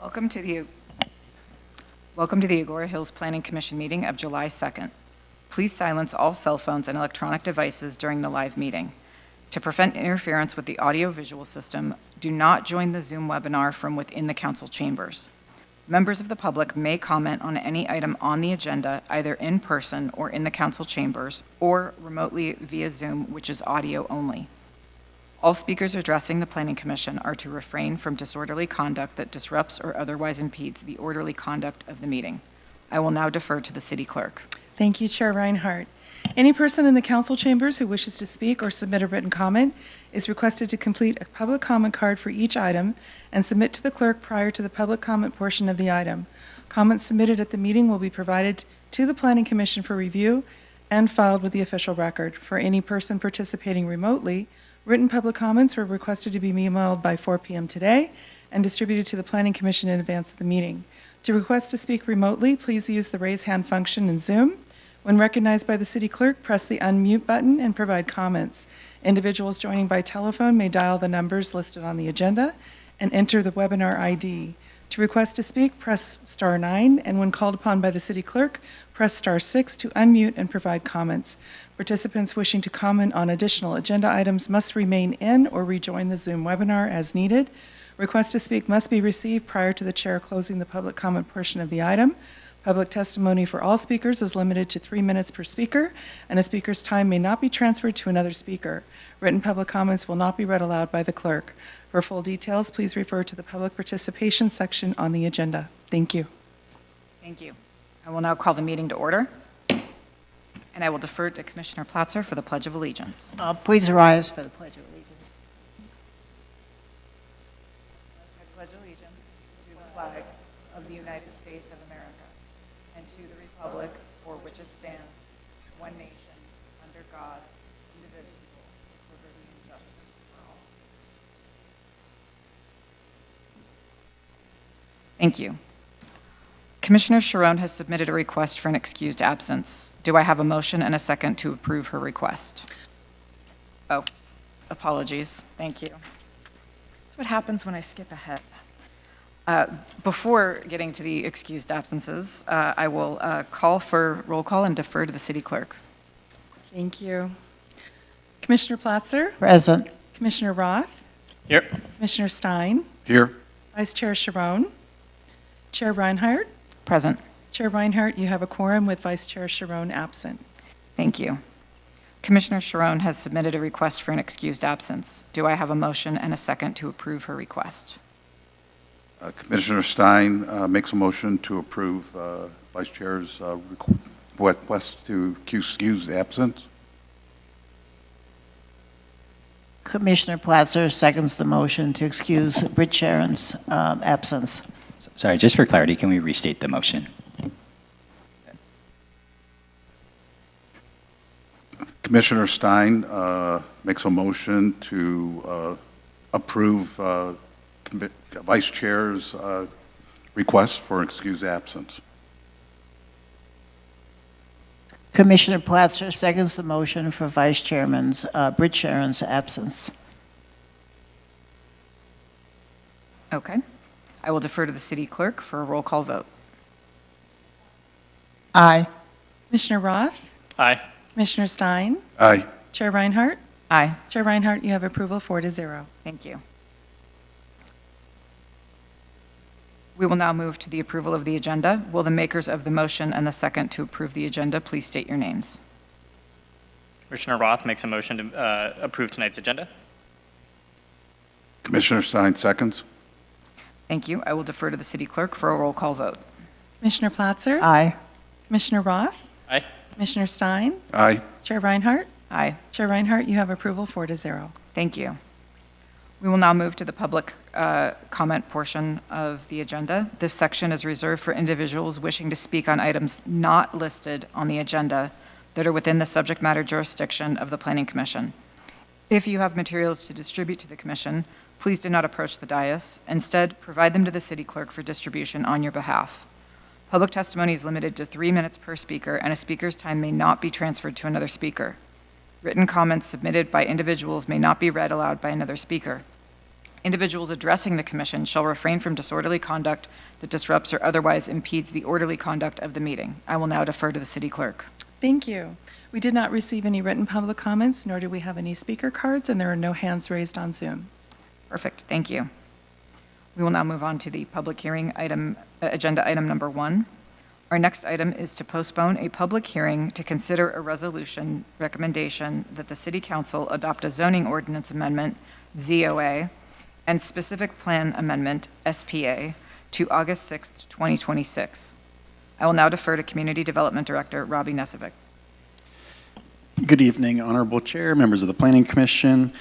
Welcome to the Agoura Hills Planning Commission meeting of July 2nd. Please silence all cell phones and electronic devices during the live meeting. To prevent interference with the audio-visual system, do not join the Zoom webinar from within the council chambers. Members of the public may comment on any item on the agenda either in person or in the council chambers or remotely via Zoom, which is audio only. All speakers addressing the Planning Commission are to refrain from disorderly conduct that disrupts or otherwise impedes the orderly conduct of the meeting. I will now defer to the City Clerk. Thank you, Chair Reinhardt. Any person in the council chambers who wishes to speak or submit a written comment is requested to complete a public comment card for each item and submit to the clerk prior to the public comment portion of the item. Comments submitted at the meeting will be provided to the Planning Commission for review and filed with the official record. For any person participating remotely, written public comments were requested to be emailed by 4 p.m. today and distributed to the Planning Commission in advance of the meeting. To request to speak remotely, please use the raise hand function in Zoom. When recognized by the City Clerk, press the unmute button and provide comments. Individuals joining by telephone may dial the numbers listed on the agenda and enter the webinar ID. To request to speak, press star 9, and when called upon by the City Clerk, press star 6 to unmute and provide comments. Participants wishing to comment on additional agenda items must remain in or rejoin the Zoom webinar as needed. Request to speak must be received prior to the chair closing the public comment portion of the item. Public testimony for all speakers is limited to 3 minutes per speaker, and a speaker's time may not be transferred to another speaker. Written public comments will not be read aloud by the clerk. For full details, please refer to the public participation section on the agenda. Thank you. Thank you. I will now call the meeting to order, and I will defer to Commissioner Platzer for the Pledge of Allegiance. Please rise for the Pledge of Allegiance. I pledge allegiance to the flag of the United States of America and to the republic for which it stands, one nation, under God, indivisible, with liberty and justice for all. Thank you. Commissioner Sharon has submitted a request for an excused absence. Do I have a motion and a second to approve her request? Oh, apologies. Thank you. That's what happens when I skip ahead. Before getting to the excused absences, I will call for roll call and defer to the City Clerk. Thank you. Commissioner Platzer? Present. Commissioner Roth? Here. Commissioner Stein? Here. Vice Chair Sharon? Chair Reinhardt? Present. Chair Reinhardt, you have a quorum with Vice Chair Sharon absent. Thank you. Commissioner Sharon has submitted a request for an excused absence. Do I have a motion and a second to approve her request? Commissioner Stein makes a motion to approve Vice Chair's request to excuse the absence. Commissioner Platzer seconds the motion to excuse Britt Sharon's absence. Sorry, just for clarity, can we restate the motion? Commissioner Stein makes a motion to approve Vice Chair's request for excused absence. Commissioner Platzer seconds the motion for Vice Chairman's Britt Sharon's absence. Okay. I will defer to the City Clerk for a roll call vote. Aye. Commissioner Roth? Aye. Commissioner Stein? Aye. Chair Reinhardt? Aye. Chair Reinhardt, you have approval 4-0. Thank you. We will now move to the approval of the agenda. Will the makers of the motion and the second to approve the agenda please state your names? Commissioner Roth makes a motion to approve tonight's agenda. Commissioner Stein seconds. Thank you. I will defer to the City Clerk for a roll call vote. Commissioner Platzer? Aye. Commissioner Roth? Aye. Commissioner Stein? Aye. Chair Reinhardt? Aye. Chair Reinhardt, you have approval 4-0. Thank you. We will now move to the public comment portion of the agenda. This section is reserved for individuals wishing to speak on items not listed on the agenda that are within the subject matter jurisdiction of the Planning Commission. If you have materials to distribute to the Commission, please do not approach the dais. Instead, provide them to the City Clerk for distribution on your behalf. Public testimony is limited to 3 minutes per speaker, and a speaker's time may not be transferred to another speaker. Written comments submitted by individuals may not be read aloud by another speaker. Individuals addressing the commission shall refrain from disorderly conduct that disrupts or otherwise impedes the orderly conduct of the meeting. I will now defer to the city clerk. Thank you. We did not receive any written public comments, nor do we have any speaker cards, and there are no hands raised on Zoom. Perfect, thank you. We will now move on to the public hearing item, agenda item number 1. Our next item is to postpone a public hearing to consider a resolution recommendation that the City Council adopt a zoning ordinance amendment, ZOA, and specific plan amendment, SPA, to August 6th, 2026. I will now defer to Community Development Director Robbie Nesevic. Good evening, Honorable Chair, members of the Planning Commission.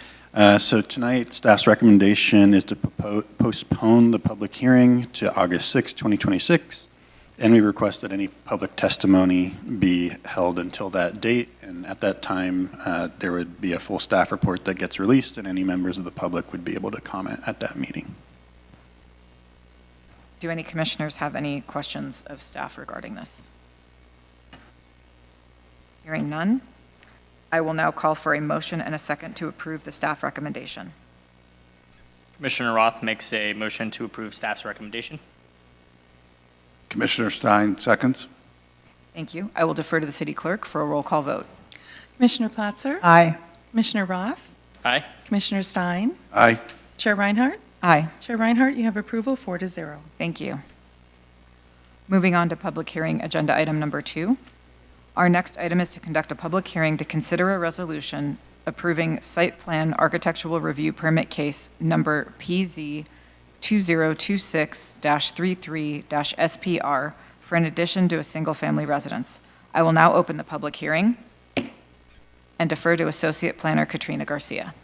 So tonight, staff's recommendation is to postpone the public hearing to August 6, 2026, and we request that any public testimony be held until that date, and at that time, there would be a full staff report that gets released, and any members of the public would be able to comment at that meeting. Do any commissioners have any questions of staff regarding this? Hearing none, I will now call for a motion and a second to approve the staff recommendation. Commissioner Roth makes a motion to approve staff's recommendation. Commissioner Stein seconds. Thank you. I will defer to the city clerk for a roll call vote. Commissioner Platzer? Aye. Commissioner Roth? Aye. Commissioner Stein? Aye. Chair Reinhardt? Aye. Chair Reinhardt, you have approval 4-0. Thank you. Moving on to public hearing agenda item number 2. Our next item is to conduct a public hearing to consider a resolution approving site plan architectural review permit case number PZ 2026-33-SPR for an addition to a single-family residence. I will now open the public hearing and defer to Associate Planner Katrina Garcia.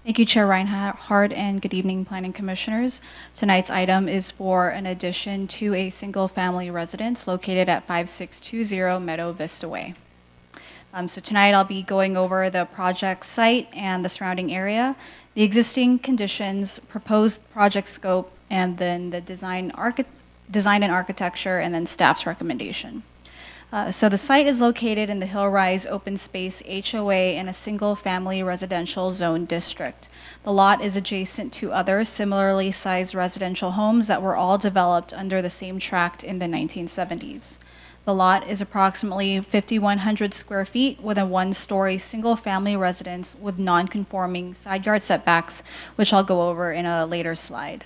Thank you, Chair Reinhardt, and good evening, Planning Commissioners. Tonight's item is for an addition to a single-family residence located at 5620 Meadow Vista Way. So tonight I'll be going over the project site and the surrounding area, the existing conditions, proposed project scope, and then the design and architecture, and then staff's recommendation. So the site is located in the Hillrise Open Space HOA in a single-family residential zone district. The lot is adjacent to other similarly sized residential homes that were all developed under the same tract in the 1970s. The lot is approximately 5,100 square feet with a one-story single-family residence with non-conforming side yard setbacks, which I'll go over in a later slide.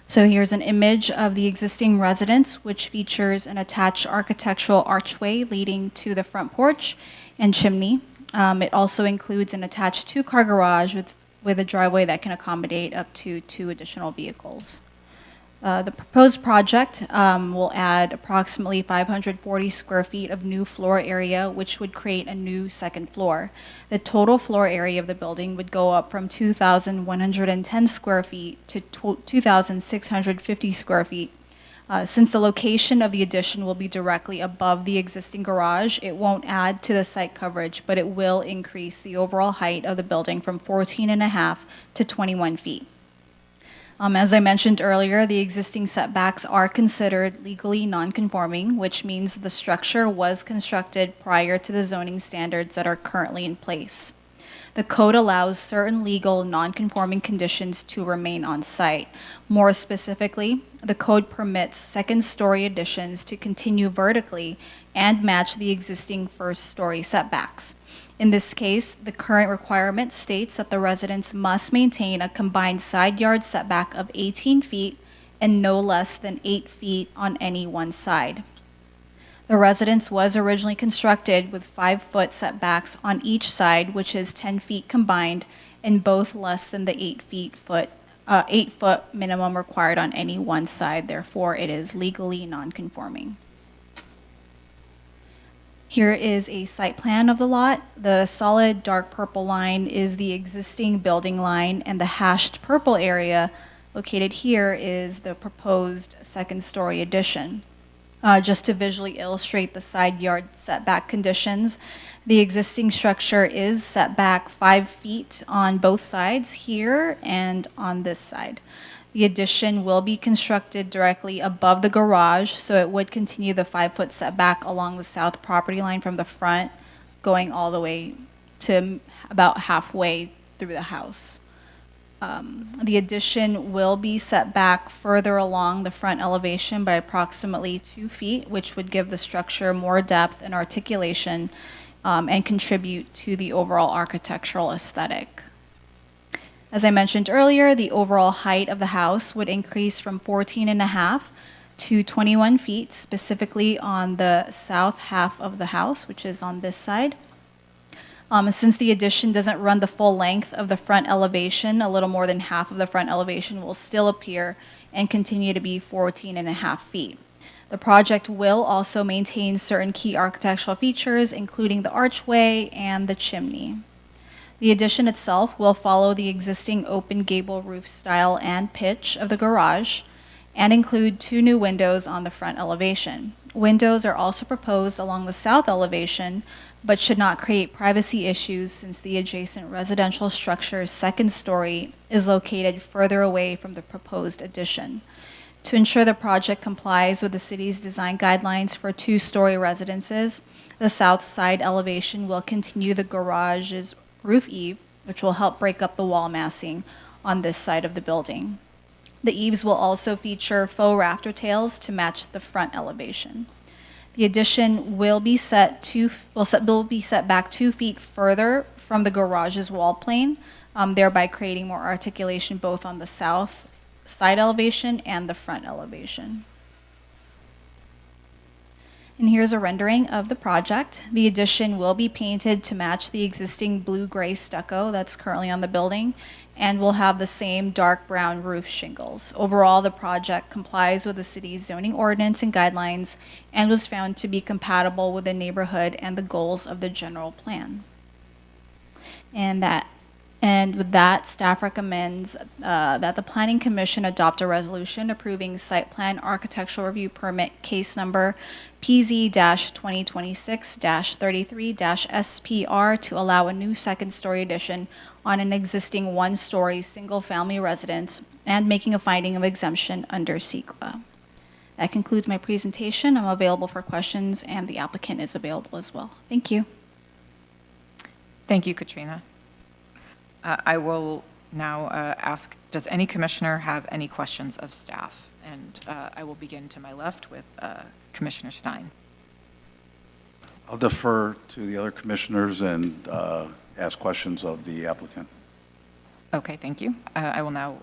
So here's an image of the existing residence, which features an attached architectural archway leading to the front porch and chimney. It also includes an attached two-car garage with a driveway that can accommodate up to 2 additional vehicles. The proposed project will add approximately 540 square feet of new floor area, which would create a new second floor. The total floor area of the building would go up from 2,110 square feet to 2,650 square feet. Since the location of the addition will be directly above the existing garage, it won't add to the site coverage, but it will increase the overall height of the building from 14.5 to 21 feet. As I mentioned earlier, the existing setbacks are considered legally non-conforming, which means the structure was constructed prior to the zoning standards that are currently in place. The code allows certain legal non-conforming conditions to remain on site. More specifically, the code permits second-story additions to continue vertically and match the existing first-story setbacks. In this case, the current requirement states that the residence must maintain a combined side yard setback of 18 feet and no less than 8 feet on any one side. The residence was originally constructed with 5-foot setbacks on each side, which is 10 feet combined, and both less than the 8-foot minimum required on any one side. Therefore, it is legally non-conforming. Here is a site plan of the lot. The solid dark purple line is the existing building line, and the hashed purple area located here is the proposed second-story addition. Just to visually illustrate the side yard setback conditions, the existing structure is set back 5 feet on both sides here and on this side. The addition will be constructed directly above the garage, so it would continue the 5-foot setback along the south property line from the front, going all the way to about halfway through the house. The addition will be set back further along the front elevation by approximately 2 feet, which would give the structure more depth and articulation and contribute to the overall architectural aesthetic. As I mentioned earlier, the overall height of the house would increase from 14.5 to 21 feet, specifically on the south half of the house, which is on this side. Since the addition doesn't run the full length of the front elevation, a little more than half of the front elevation will still appear and continue to be 14.5 feet. The project will also maintain certain key architectural features, including the archway and the chimney. The addition itself will follow the existing open gable roof style and pitch of the garage and include 2 new windows on the front elevation. Windows are also proposed along the south elevation, but should not create privacy issues since the adjacent residential structure's second story is located further away from the proposed addition. To ensure the project complies with the city's design guidelines for 2-story residences, the south side elevation will continue the garage's roof eave, which will help break up the wall massing on this side of the building. The eaves will also feature faux rafter tails to match the front elevation. The addition will be set back 2 feet further from the garage's wall plane, thereby creating more articulation both on the south side elevation and the front elevation. And here's a rendering of the project. The addition will be painted to match the existing blue-gray stucco that's currently on the building, and will have the same dark brown roof shingles. Overall, the project complies with the city's zoning ordinance and guidelines and was found to be compatible with the neighborhood and the goals of the general plan. And with that, staff recommends that the Planning Commission adopt a resolution approving site plan architectural review permit case number PZ-2026-33-SPR to allow a new second-story addition on an existing 1-story single-family residence and making a finding of exemption under SEQA. That concludes my presentation. I'm available for questions, and the applicant is available as well. Thank you. Thank you, Katrina. I will now ask, does any commissioner have any questions of staff? And I will begin to my left with Commissioner Stein. I'll defer to the other commissioners and ask questions of the applicant. Okay, thank you. I will now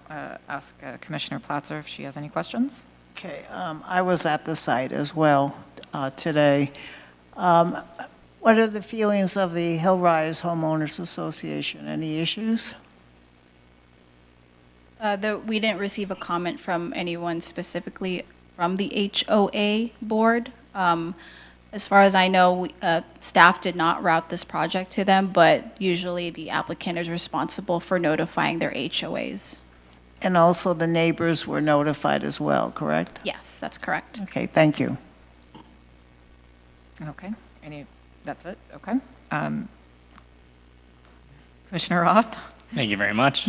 ask Commissioner Platzer if she has any questions. Okay, I was at the site as well today. What are the feelings of the Hillrise Homeowners Association? Any issues? We didn't receive a comment from anyone specifically from the HOA board. As far as I know, staff did not route this project to them, but usually the applicant is responsible for notifying their HOAs. And also the neighbors were notified as well, correct? Yes, that's correct. Okay, thank you. Okay, that's it? Okay. Commissioner Roth? Thank you very much.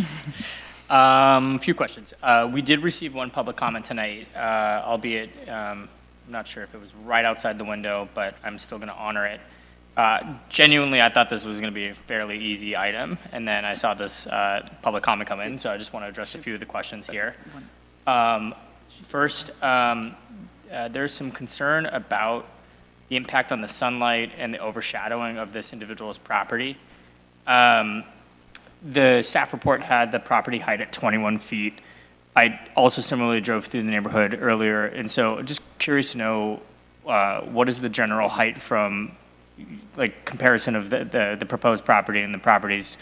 A few questions. We did receive one public comment tonight, albeit I'm not sure if it was right outside the window, but I'm still going to honor it. Genuinely, I thought this was going to be a fairly easy item, and then I saw this public comment come in, so I just want to address a few of the questions here. First, there's some concern about the impact on the sunlight and the overshadowing of this individual's property. The staff report had the property height at 21 feet. I also similarly drove through the neighborhood earlier, and so just curious to know what is the general height from, like, comparison of the proposed property and the properties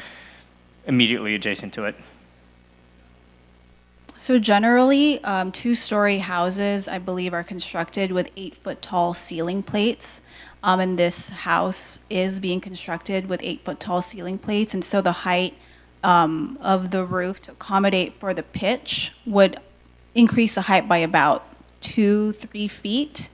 immediately adjacent to it? So generally, 2-story houses, I believe, are constructed with 8-foot tall ceiling plates. And this house is being constructed with 8-foot tall ceiling plates. And so the height of the roof to accommodate for the pitch would increase the height by about 2-3 feet.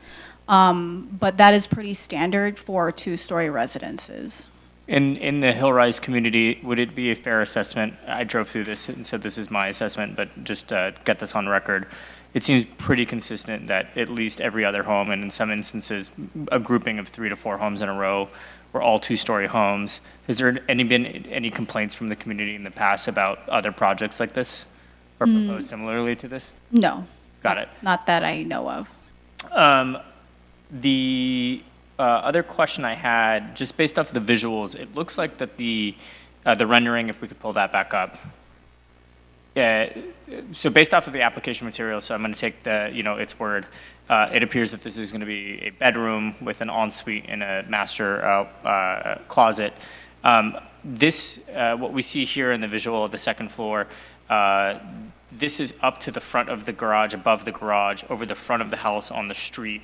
But that is pretty standard for 2-story residences. In the Hillrise community, would it be a fair assessment? I drove through this, and so this is my assessment, but just to get this on record, it seems pretty consistent that at least every other home, and in some instances, a grouping of 3 to 4 homes in a row, were all two-story homes. Has there been any complaints from the community in the past about other projects like this or proposed similarly to this? No. Got it. Not that I know of. The other question I had, just based off the visuals, it looks like that the rendering, if we could pull that back up. So based off of the application material, so I'm going to take its word. It appears that this is going to be a bedroom with an ensuite and a master closet. What we see here in the visual of the second floor, this is up to the front of the garage, above the garage, over the front of the house on the street,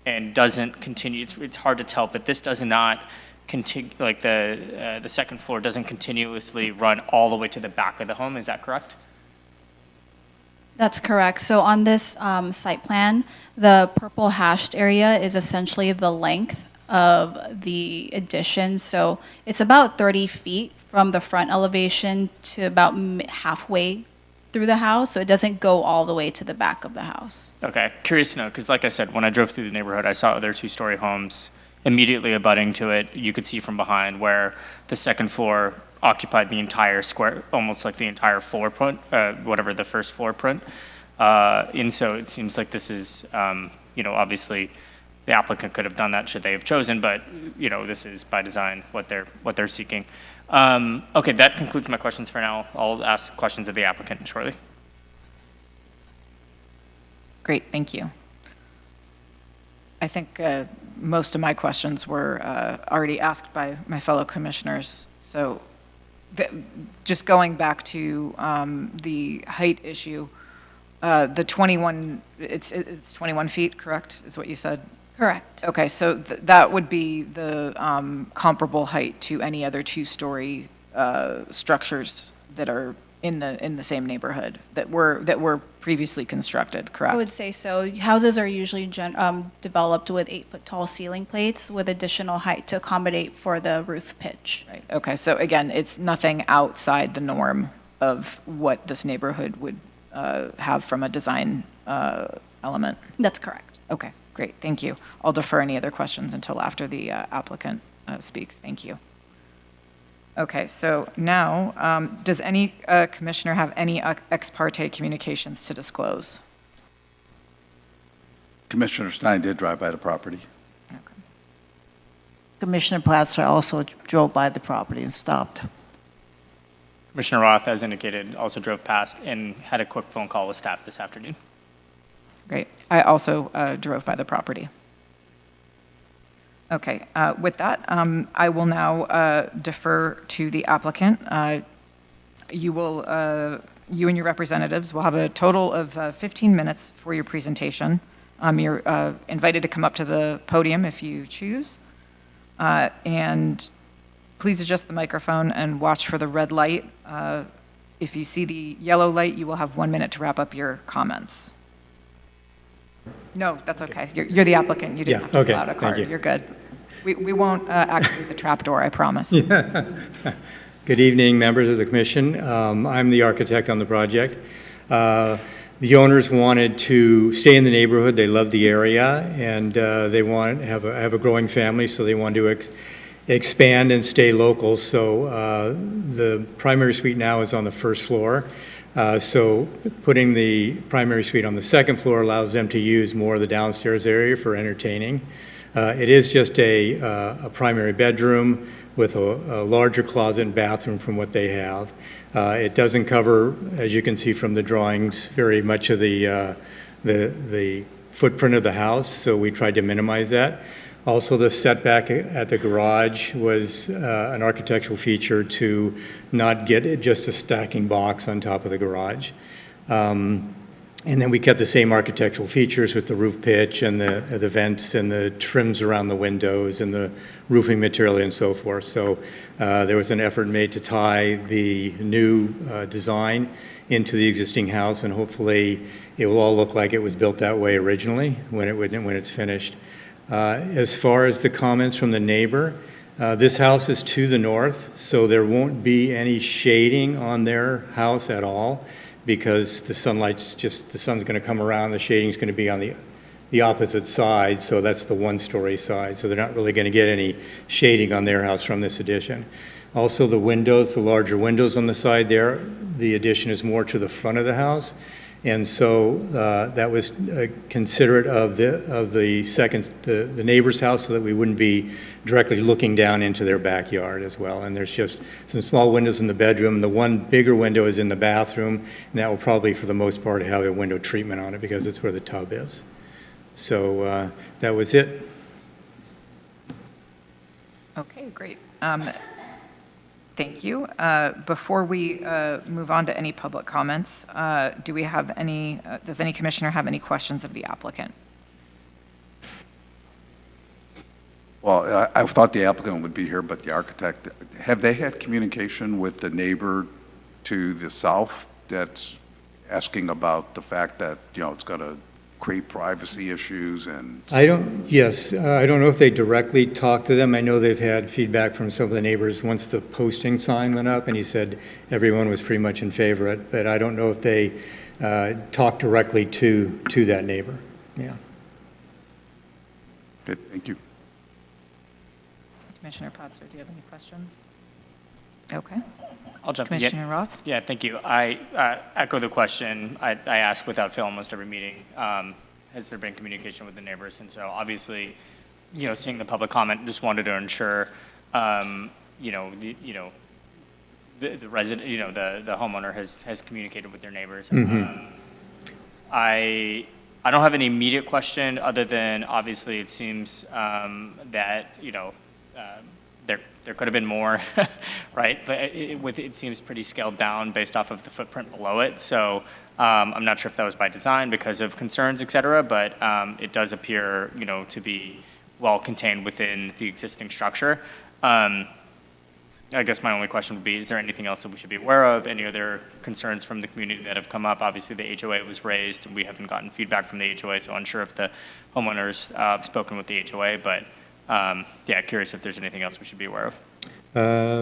and doesn't continue. It's hard to tell, but this does not continue. Like the second floor doesn't continuously run all the way to the back of the home. Is that correct? That's correct. So on this site plan, the purple hashed area is essentially the length of the addition. So it's about 30 feet from the front elevation to about halfway through the house. So it doesn't go all the way to the back of the house. Okay, curious to know, because like I said, when I drove through the neighborhood, I saw other two-story homes immediately abutting to it. You could see from behind where the second floor occupied the entire square, almost like the entire floor print, whatever the first floor print. And so it seems like this is, obviously the applicant could have done that should they have chosen, but this is by design what they're seeking. Okay, that concludes my questions for now. I'll ask questions of the applicant shortly. Great, thank you. I think most of my questions were already asked by my fellow commissioners. So just going back to the height issue, the 21, it's 21 feet, correct, is what you said? Correct. Okay, so that would be the comparable height to any other two-story structures that are in the same neighborhood that were previously constructed, correct? I would say so. Houses are usually developed with 8-foot tall ceiling plates with additional height to accommodate for the roof pitch. Right. Okay, so again, it's nothing outside the norm of what this neighborhood would have from a design element. That's correct. Okay, great, thank you. I'll defer any other questions until after the applicant speaks. Thank you. Okay, so now, does any commissioner have any ex parte communications to disclose? Commissioner Stein did drive by the property. Okay. Commissioner Platzer also drove by the property and stopped. Commissioner Roth, as indicated, also drove past and had a quick phone call with staff this afternoon. Great. I also drove by the property. Okay, with that, I will now defer to the applicant. You and your representatives will have a total of 15 minutes for your presentation. You're invited to come up to the podium if you choose. And please adjust the microphone and watch for the red light. If you see the yellow light, you will have 1 minute to wrap up your comments. No, that's okay. You're the applicant. You didn't have to fill out a card. You're good. We won't activate the trapdoor, I promise. Good evening, members of the commission. I'm the architect on the project. The owners wanted to stay in the neighborhood. They love the area, and they want to have a growing family, so they want to expand and stay local. So the primary suite now is on the first floor. So putting the primary suite on the second floor allows them to use more of the downstairs area for entertaining. It is just a primary bedroom with a larger closet and bathroom from what they have. It doesn't cover, as you can see from the drawings, very much of the footprint of the house, so we tried to minimize that. Also, the setback at the garage was an architectural feature to not get just a stacking box on top of the garage. And then we kept the same architectural features with the roof pitch and the vents and the trims around the windows and the roofing material and so forth. So there was an effort made to tie the new design into the existing house, and hopefully it will all look like it was built that way originally when it's finished. As far as the comments from the neighbor, this house is to the north, so there won't be any shading on their house at all, because the sun's going to come around, the shading's going to be on the opposite side, so that's the one-story side, so they're not really going to get any shading on their house from this addition. Also, the windows, the larger windows on the side there, the addition is more to the front of the house, and so that was considerate of the neighbor's house, so that we wouldn't be directly looking down into their backyard as well. And there's just some small windows in the bedroom. The one bigger window is in the bathroom, and that will probably, for the most part, have a window treatment on it because it's where the tub is. So that was it. Okay, great. Thank you. Before we move on to any public comments, do we have any, does any commissioner have any questions of the applicant? Well, I thought the applicant would be here, but the architect, have they had communication with the neighbor to the south that's asking about the fact that, it's going to create privacy issues and? I don't know if they directly talked to them. I know they've had feedback from some of the neighbors once the posting sign went up, and he said everyone was pretty much in favor of it, but I don't know if they talked directly to that neighbor. Yeah. Good, thank you. Commissioner Potzer, do you have any questions? Okay. I'll jump in. Commissioner Roth? Yeah, thank you. I echo the question I ask without fail almost every meeting. Has there been communication with the neighbors? And so obviously, seeing the public comment, just wanted to ensure, the resident, the homeowner has communicated with their neighbors. Mm-hmm. I don't have any immediate question other than obviously it seems that, there could have been more, right? But it seems pretty scaled down based off of the footprint below it. So I'm not sure if that was by design because of concerns, et cetera, but it does appear, to be well contained within the existing structure. I guess my only question would be, is there anything else that we should be aware of? Any other concerns from the community that have come up? Obviously, the HOA was raised. We haven't gotten feedback from the HOA, so unsure if the homeowners have spoken with the HOA, but curious if there's anything else we should be aware of.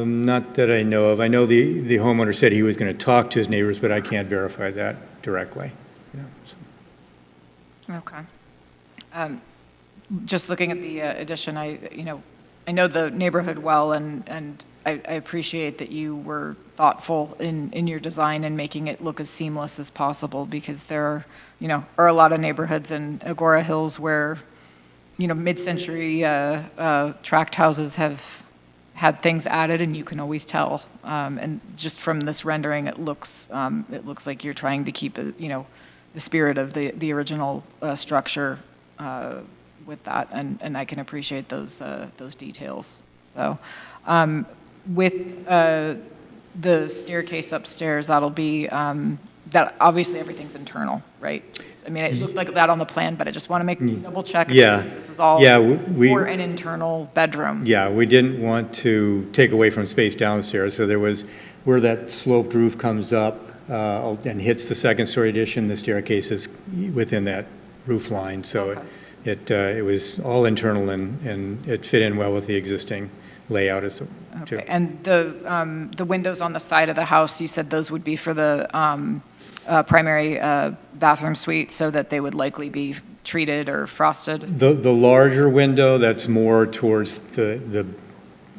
Not that I know of. I know the homeowner said he was going to talk to his neighbors, but I can't verify that directly. Yeah, so. Okay. Just looking at the addition, I know the neighborhood well, and I appreciate that you were thoughtful in your design and making it look as seamless as possible, because there are a lot of neighborhoods in Agoura Hills where mid-century tract houses have had things added, and you can always tell. And just from this rendering, it looks like you're trying to keep the spirit of the original structure with that, and I can appreciate those details. So, with the staircase upstairs, that'll be that obviously everything's internal, right? I mean, it looked like that on the plan, but I just want to double check. Yeah. This is all for an internal bedroom. Yeah, we didn't want to take away from space downstairs, so there was, where that sloped roof comes up and hits the second-story addition, the staircase is within that roof line, so okay. it was all internal, and it fit in well with the existing layout as too. Okay, and the windows on the side of the house, you said those would be for the primary bathroom suite, so that they would likely be treated or frosted? The larger window that's more towards the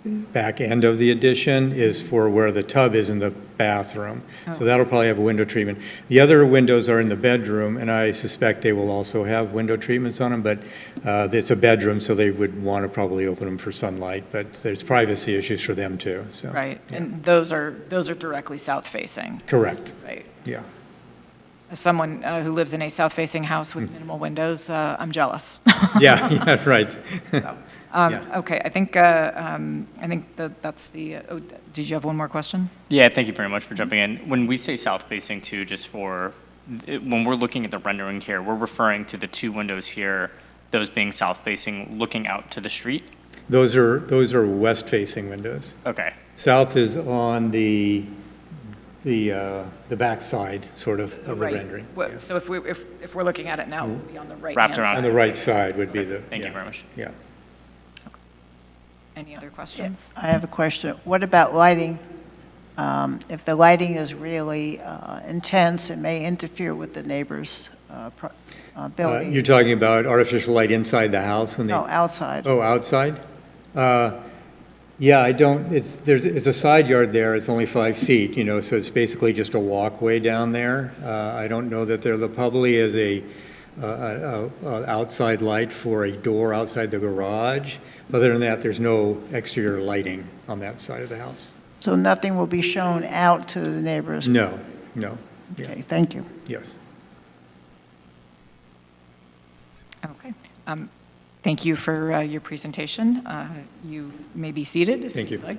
back end of the addition is for where the tub is in the bathroom. Oh. So that'll probably have a window treatment. The other windows are in the bedroom, and I suspect they will also have window treatments on them, but it's a bedroom, so they would want to probably open them for sunlight, but there's privacy issues for them too. So, Right, yeah. and those are directly south-facing? Correct. Right. Yeah. As someone who lives in a south-facing house with minimal windows, I'm jealous. Yeah, right. So, Yeah. Okay, I think that's the. Did you have one more question? Yeah, thank you very much for jumping in. When we say south-facing too, just for, when we're looking at the rendering here, we're referring to the two windows here, those being south-facing, looking out to the street? Those are west-facing windows. Okay. South is on the back side, sort of the Right. rendering. Well, so if we're looking at it now, it would be on the right Wrapped hand around. On side. the right side would be the. Thank you yeah, very much. Yeah. Any other questions? I have a question. What about lighting? If the lighting is really intense, it may interfere with the neighbors' building? You're talking about artificial light inside the house when they? No, outside. Oh, outside? Yeah, I don't, it's a side yard there, it's only 5 feet, you know, so it's basically just a walkway down there. I don't know that there probably is a outside light for a door outside the garage. Other than that, there's no exterior lighting on that side of the house. So nothing will be shown out to the neighbors? No, no. Yeah, Okay, thank you. yes. Okay. Thank you for your presentation. You may be seated if Thank you'd you. like.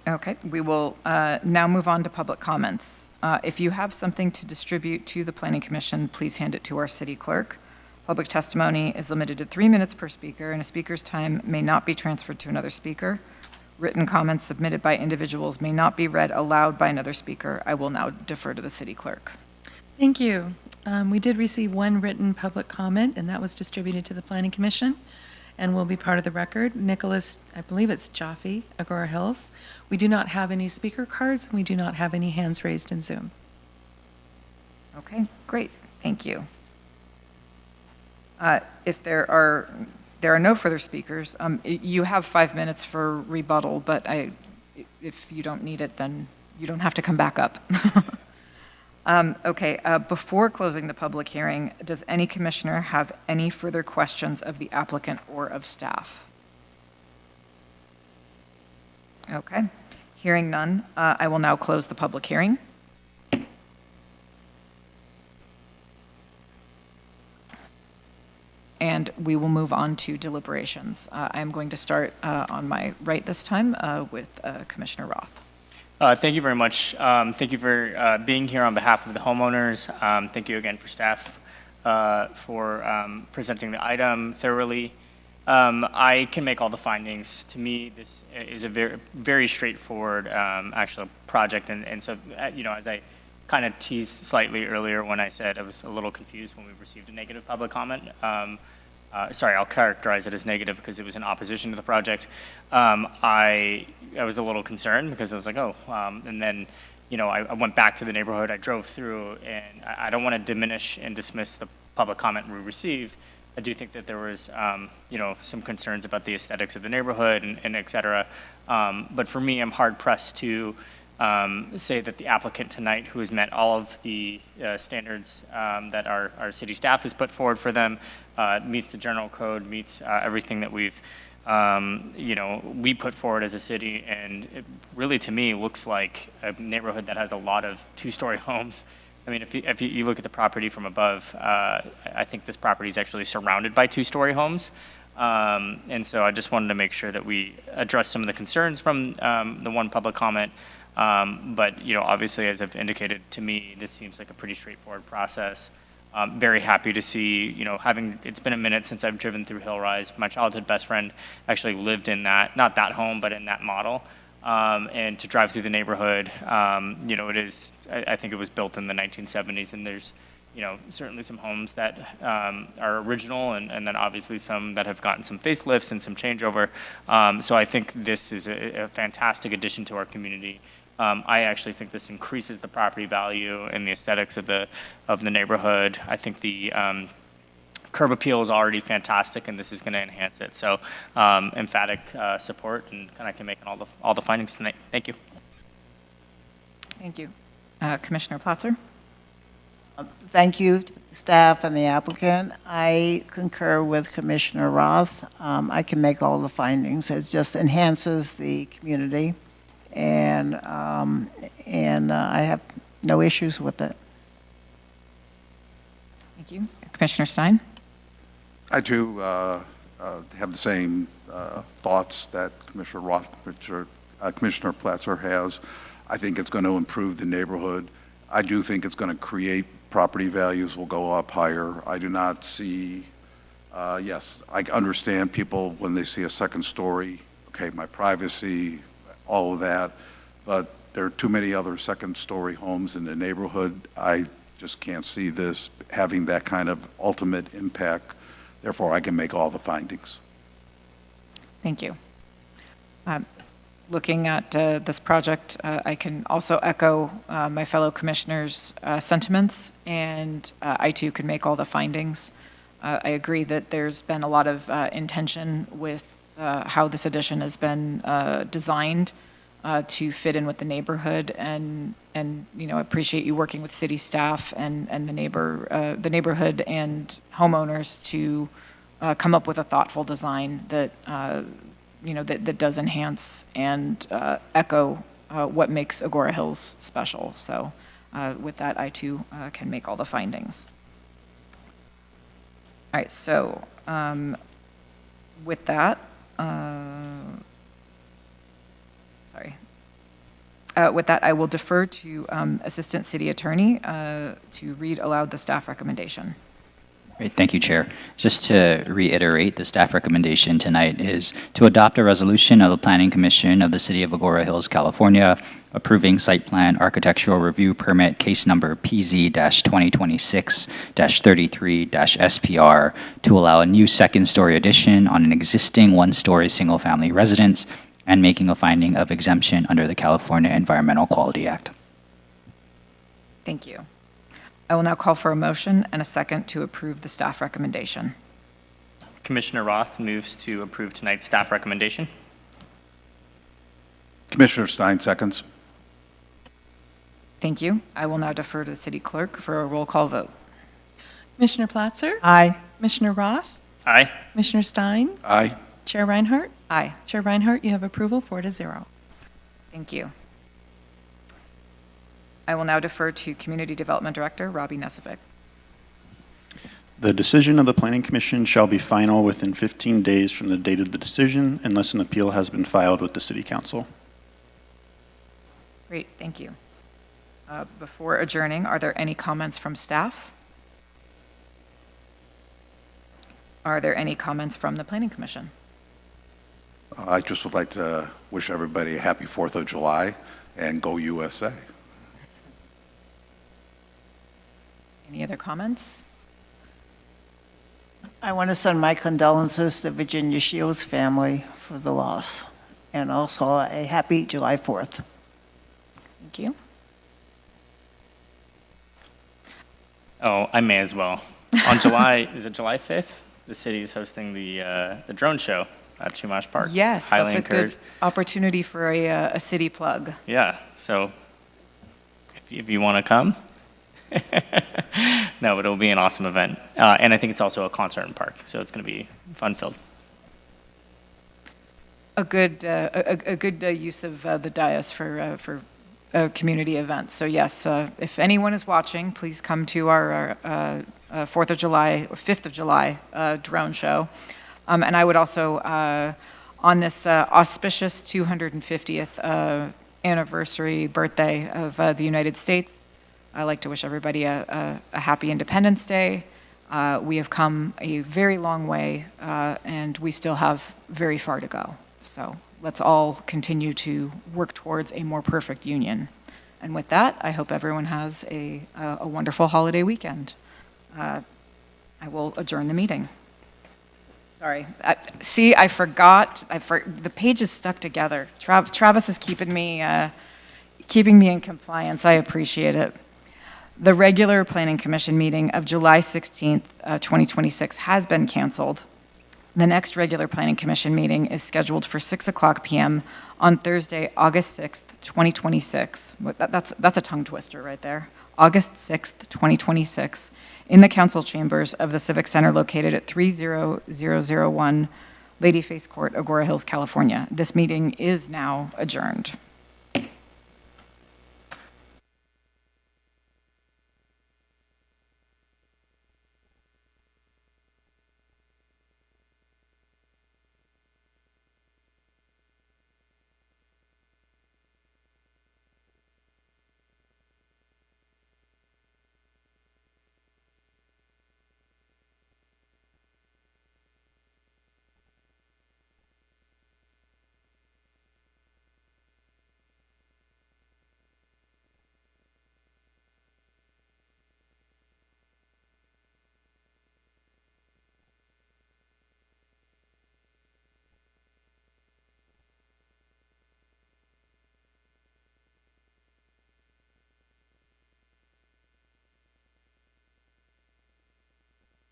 Okay, we will now move on to public comments. If you have something to distribute to the Planning Commission, please hand it to our city clerk. Public testimony is limited to 3 minutes per speaker, and a speaker's time may not be transferred to another speaker. Written comments submitted by individuals may not be read aloud by another speaker. I will now defer to the city clerk. Thank you. We did receive one written public comment, and that was distributed to the Planning Commission and will be part of the record. Nicholas, I believe it's Jaffe, Agoura Hills. We do not have any speaker cards, and we do not have any hands raised in Zoom. Okay, great, thank you. If there are no further speakers, you have 5 minutes for rebuttal, but if you don't need it, then you don't have to come back up. Okay, before closing the public hearing, does any commissioner have any further questions of the applicant or of staff? Okay, hearing none, I will now close the public hearing. And we will move on to deliberations. I'm going to start on my right this time with Commissioner Roth. Thank you very much. Thank you for being here on behalf of the homeowners. Thank you again for staff for presenting the item thoroughly. I can make all the findings. To me, this is a very, very straightforward actual project. And so, you know, as I kind of teased slightly earlier when I said I was a little confused when we received a negative public comment. Sorry, I'll characterize it as negative because it was in opposition to the project. I was a little concerned because I was like, oh, and then, you know, I went back to the neighborhood, I drove through, and I don't want to diminish and dismiss the public comment we received. I do think that there was, you know, some concerns about the aesthetics of the neighborhood and et cetera. But for me, I'm hard pressed to say that the applicant tonight, who has met all of the standards that our city staff has put forward for them, meets the general code, meets everything that we've, you know, we put forward as a city, and it really, to me, looks like a neighborhood that has a lot of two-story homes. I mean, if you look at the property from above, I think this property is actually surrounded by two-story homes. And so I just wanted to make sure that we address some of the concerns from the one public comment. But, you know, obviously, as I've indicated, to me, this seems like a pretty straightforward process. I'm very happy to see, you know, it's been a minute since I've driven through Hillrise. My childhood best friend actually lived in that, not that home, but in that model. And to drive through the neighborhood, you know, I think it was built in the 1970s, and there's, you know, certainly some homes that are original, and then obviously some that have gotten some facelifts and some changeover. So I think this is a fantastic addition to our community. I actually think this increases the property value and the aesthetics of the neighborhood. I think the curb appeal is already fantastic, and this is going to enhance it. So emphatic support, and I can make all the findings tonight. Thank you. Thank you. Commissioner Platzer? Thank you, staff and the applicant. I concur with Commissioner Roth. I can make all the findings. It just enhances the community, and I have no issues with it. Thank you. Commissioner Stein? I too have the same thoughts that Commissioner Roth, Commissioner Platzer has. I think it's going to improve the neighborhood. I do think it's going to create property values will go up higher. I do not see, yes, I understand people when they see a second story, okay, my privacy, all of that, but there are too many other second story homes in the neighborhood. I just can't see this having that kind of ultimate impact. Therefore, I can make all the findings. Thank you. looking at this project, I can also echo my fellow commissioners' sentiments, and I too can make all the findings. I agree that there's been a lot of intention with how this addition has been designed to fit in with the neighborhood, and appreciate you working with city staff and the neighborhood and homeowners to come up with a thoughtful design that that does enhance and echo what makes Agoura Hills special. So with that, I too can make all the findings. All right, so with that, with that, I will defer to Assistant City Attorney to read aloud the staff recommendation. Great, thank you, Chair. Just to reiterate, the staff recommendation tonight is to adopt a resolution of the Planning Commission of the City of Agoura Hills, California, approving site plan architectural review permit case number PZ-2026-33-SPR to allow a new second-story addition on an existing one-story single-family residence and making a finding of exemption under the California Environmental Quality Act. Thank you. I will now call for a motion and a second to approve the staff recommendation. Commissioner Roth moves to approve tonight's staff recommendation. Commissioner Stein seconds. Thank you. I will now defer to the city clerk for a roll call vote. Commissioner Platzer? Aye. Commissioner Roth? Aye. Commissioner Stein? Aye. Chair Reinhardt? Aye. Chair Reinhardt, you have approval 4-0. Thank you. I will now defer to Community Development Director Robbie Nesevic. The decision of the Planning Commission shall be final within 15 days from the date of the decision unless an appeal has been filed with the City Council. Great, thank you. Before adjourning, are there any comments from staff? Are there any comments from the Planning Commission? I just would like to wish everybody a happy 4th of July and go USA. Any other comments? I want to send my condolences to Virginia Shields' family for the loss, and also a happy July 4th. Thank you. Oh, I may as well. On July, is it July 5th? The city is hosting the drone show at Chumash Park. Yes, Highly that's a good opportunity for a city plug. Yeah, so if you want to come. No, but it'll be an awesome event. And I think it's also a concert in park, so it's going to be fun-filled. A good use of the dais for community events. So yes, if anyone is watching, please come to our 4th of July or 5th of July drone show. And I would also, on this auspicious 250th anniversary birthday of the United States, I'd like to wish everybody a happy Independence Day. We have come a very long way, and we still have very far to go. So let's all continue to work towards a more perfect union. And with that, I hope everyone has a wonderful holiday weekend. I will adjourn the meeting. Sorry. I forgot. The page is stuck together. Travis is keeping me in compliance. I appreciate it. The regular Planning Commission meeting of July 16th, 2026 has been canceled. The next regular Planning Commission meeting is scheduled for 6:00 p.m. on Thursday, August 6th, 2026. That's a tongue twister right there. August 6th, 2026, in the council chambers of the Civic Center located at 30001 Ladyface Court, Agoura Hills, California. This meeting is now adjourned.